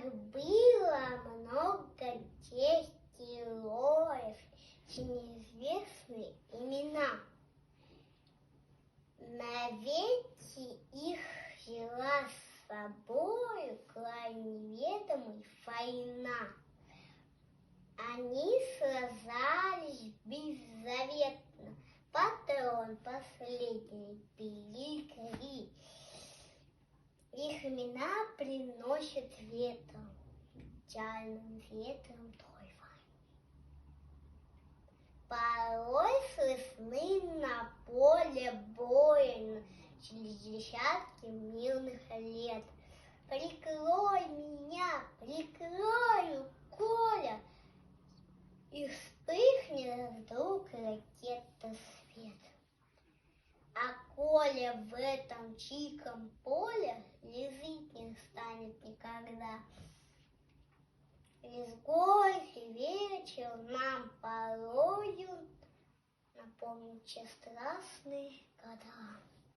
было много тех героев, неизвестные имена. Навеки их взяла с собою крайне неведомая война. Они сражались беззаветно, патрон последний пили. Их имена приносят ветром, печальным ветром той войны. Порой слышны на поле боя через десятки мирных лет. Прикрой меня, прикрой, Коля, и вспыхнет вдруг ракета свет. А Коля в этом чиком поле лежит не станет никогда. Лишь горький вечер нам порою напомнит те страстные года.